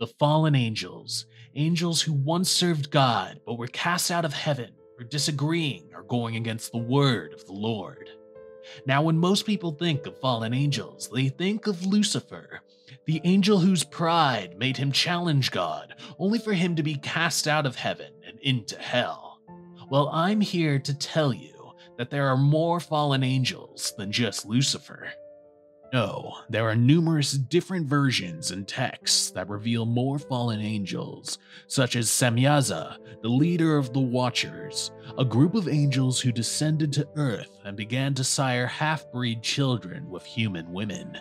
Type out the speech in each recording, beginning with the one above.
The fallen angels, angels who once served God but were cast out of heaven for disagreeing or going against the word of the Lord. Now, when most people think of fallen angels, they think of Lucifer, the angel whose pride made him challenge God, only for him to be cast out of heaven and into hell. Well, I'm here to tell you that there are more fallen angels than just Lucifer. No, there are numerous different versions and texts that reveal more fallen angels, such as Samyaza, the leader of the Watchers, a group of angels who descended to Earth and began to sire half-breed children with human women.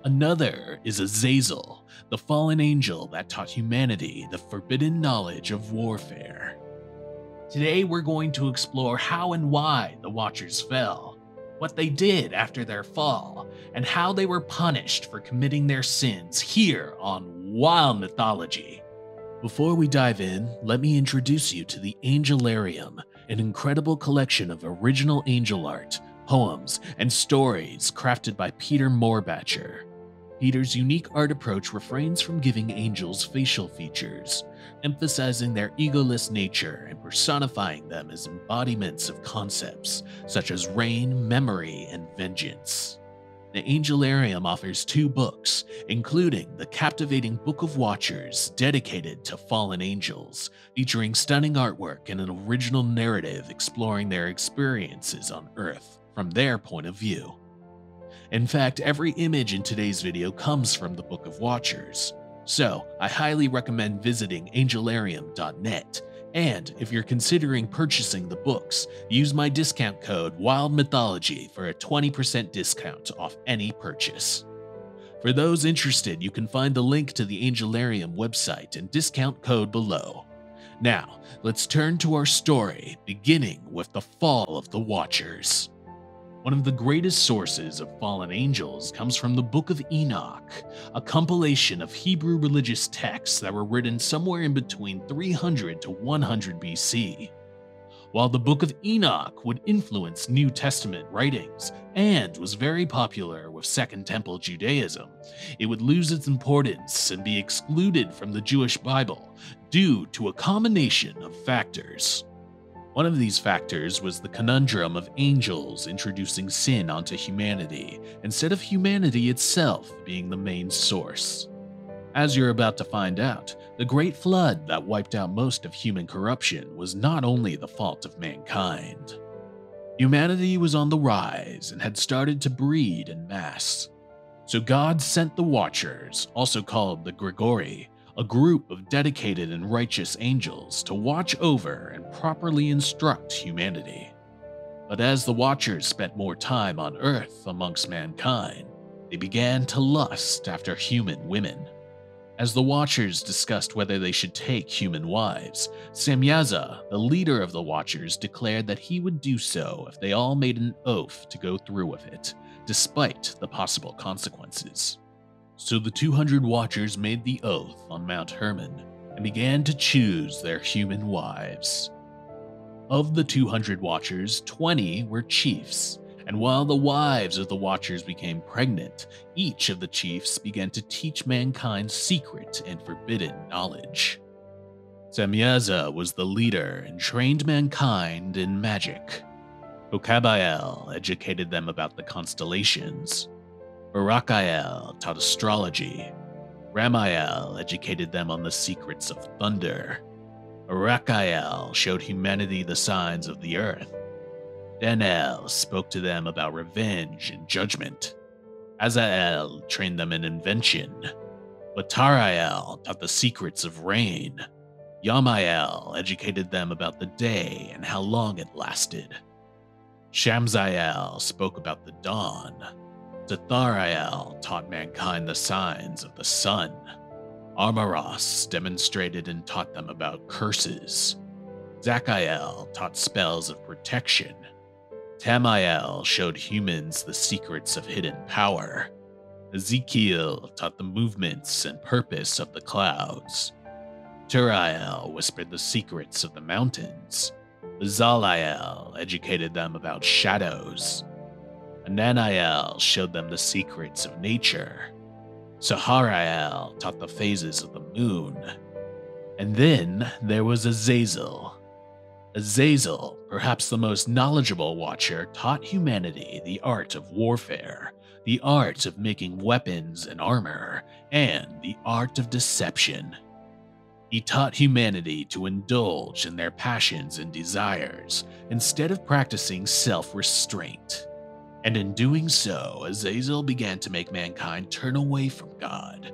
Another is Azazel, the fallen angel that taught humanity the forbidden knowledge of warfare. Today we're going to explore how and why the Watchers fell, what they did after their fall, and how they were punished for committing their sins here on Wild Mythology. Before we dive in, let me introduce you to the Angelarium, an incredible collection of original angel art, poems, and stories crafted by Peter Moorbacher. Peter's unique art approach refrains from giving angels facial features, emphasizing their egoless nature and personifying them as embodiments of concepts such as rain, memory, and vengeance. The Angelarium offers 2 books, including the captivating Book of Watchers dedicated to fallen angels, featuring stunning artwork and an original narrative exploring their experiences on Earth from their point of view. In fact, every image in today's video comes from the Book of Watchers, so I highly recommend visiting angelarium.net, and if you're considering purchasing the books, use my discount code WILD Mythology for a 20% discount off any purchase. For those interested, you can find the link to the Angelarium website and discount code below. Now, let's turn to our story, beginning with the fall of the Watchers. One of the greatest sources of fallen angels comes from the Book of Enoch, a compilation of Hebrew religious texts that were written somewhere in between 300 to 100 BC. While the Book of Enoch would influence New Testament writings and was very popular with Second Temple Judaism, it would lose its importance and be excluded from the Jewish Bible due to a combination of factors. One of these factors was the conundrum of angels introducing sin onto humanity, instead of humanity itself being the main source. As you're about to find out, the Great Flood that wiped out most of human corruption was not only the fault of mankind. Humanity was on the rise and had started to breed en masse. So God sent the Watchers, also called the Grigori, a group of dedicated and righteous angels to watch over and properly instruct humanity. But as the Watchers spent more time on Earth amongst mankind, they began to lust after human women. As the Watchers discussed whether they should take human wives, Samyaza, the leader of the Watchers, declared that he would do so if they all made an oath to go through with it, despite the possible consequences. So the 200 Watchers made the oath on Mount Hermon and began to choose their human wives. Of the 200 Watchers, 20 were chiefs, and while the wives of the Watchers became pregnant, each of the chiefs began to teach mankind secret and forbidden knowledge. Samyaza was the leader and trained mankind in magic. Hokabael educated them about the constellations. Barakael taught astrology. Ramael educated them on the secrets of thunder. Arakael showed humanity the signs of the earth. Denel spoke to them about revenge and judgment. Azazel trained them in invention. Batarael taught the secrets of rain. Yamael educated them about the day and how long it lasted. Shamzael spoke about the dawn. Zatharael taught mankind the signs of the sun. Armaros demonstrated and taught them about curses. Zachiel taught spells of protection. Tamael showed humans the secrets of hidden power. Ezekiel taught the movements and purpose of the clouds. Turiel whispered the secrets of the mountains. Bezaliel educated them about shadows. Ananiel showed them the secrets of nature. Saharael taught the phases of the moon. And then there was Azazel. Azazel, perhaps the most knowledgeable watcher, taught humanity the art of warfare, the art of making weapons and armor, and the art of deception. He taught humanity to indulge in their passions and desires instead of practicing self-restraint. And in doing so, Azazel began to make mankind turn away from God,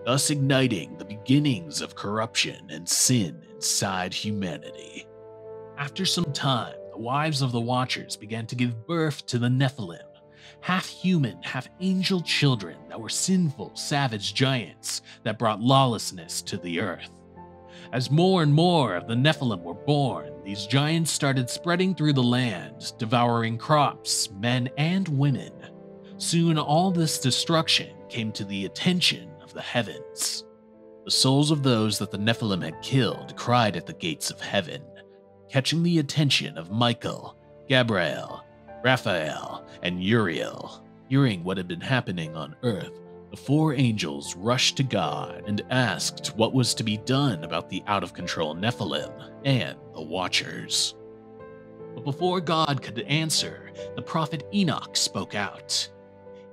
thus igniting the beginnings of corruption and sin inside humanity. After some time, the wives of the Watchers began to give birth to the Nephilim, half-human, half-angel children that were sinful, savage giants that brought lawlessness to the earth. As more and more of the Nephilim were born, these giants started spreading through the land, devouring crops, men, and women. Soon all this destruction came to the attention of the heavens. The souls of those that the Nephilim had killed cried at the gates of heaven, catching the attention of Michael, Gabriel, Raphael, and Uriel. Hearing what had been happening on earth, the four angels rushed to God and asked what was to be done about the out-of-control Nephilim and the Watchers. But before God could answer, the prophet Enoch spoke out.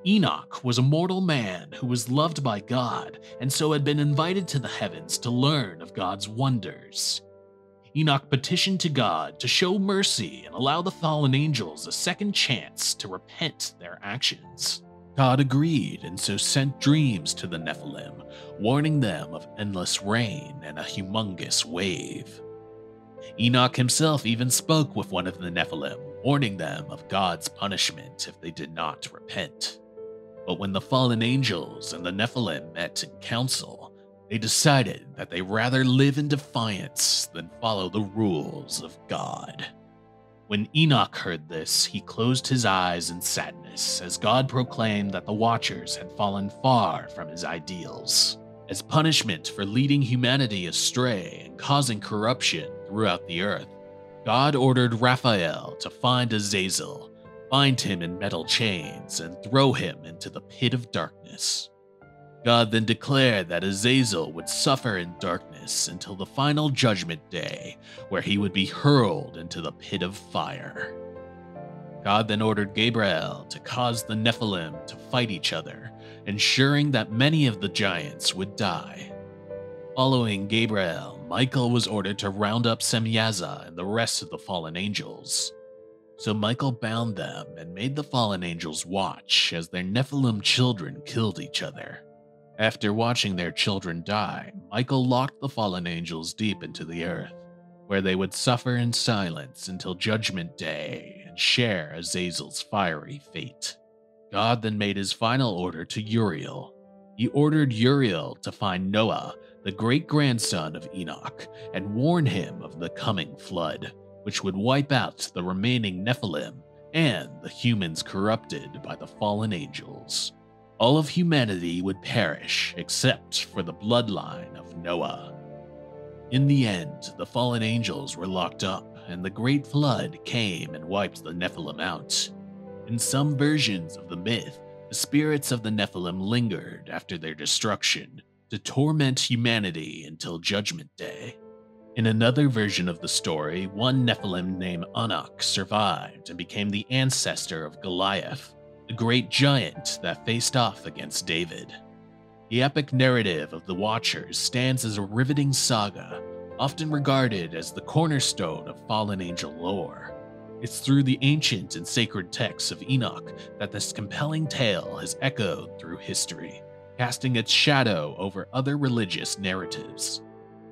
Enoch was a mortal man who was loved by God and so had been invited to the heavens to learn of God's wonders. Enoch petitioned to God to show mercy and allow the fallen angels a second chance to repent their actions. God agreed and so sent dreams to the Nephilim, warning them of endless rain and a humongous wave. Enoch himself even spoke with one of the Nephilim, warning them of God's punishment if they did not repent. But when the fallen angels and the Nephilim met in council, they decided that they'd rather live in defiance than follow the rules of God. When Enoch heard this, he closed his eyes in sadness as God proclaimed that the Watchers had fallen far from his ideals. As punishment for leading humanity astray and causing corruption throughout the earth, God ordered Raphael to find Azazel, bind him in metal chains, and throw him into the pit of darkness. God then declared that Azazel would suffer in darkness until the final judgment day, where he would be hurled into the pit of fire. God then ordered Gabriel to cause the Nephilim to fight each other, ensuring that many of the giants would die. Following Gabriel, Michael was ordered to round up Samyaza and the rest of the fallen angels. So Michael bound them and made the fallen angels watch as their Nephilim children killed each other. After watching their children die, Michael locked the fallen angels deep into the earth, where they would suffer in silence until Judgment Day and share Azazel's fiery fate. God then made his final order to Uriel. He ordered Uriel to find Noah, the great-grandson of Enoch, and warn him of the coming flood, which would wipe out the remaining Nephilim and the humans corrupted by the fallen angels. All of humanity would perish except for the bloodline of Noah. In the end, the fallen angels were locked up, and the Great Flood came and wiped the Nephilim out. In some versions of the myth, the spirits of the Nephilim lingered after their destruction to torment humanity until Judgment Day. In another version of the story, one Nephilim named Anak survived and became the ancestor of Goliath, the great giant that faced off against David. The epic narrative of the Watchers stands as a riveting saga, often regarded as the cornerstone of fallen angel lore. It's through the ancient and sacred texts of Enoch that this compelling tale has echoed through history, casting its shadow over other religious narratives.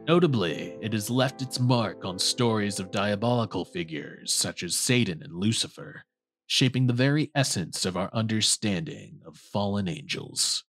Notably, it has left its mark on stories of diabolical figures such as Satan and Lucifer, shaping the very essence of our understanding of fallen angels.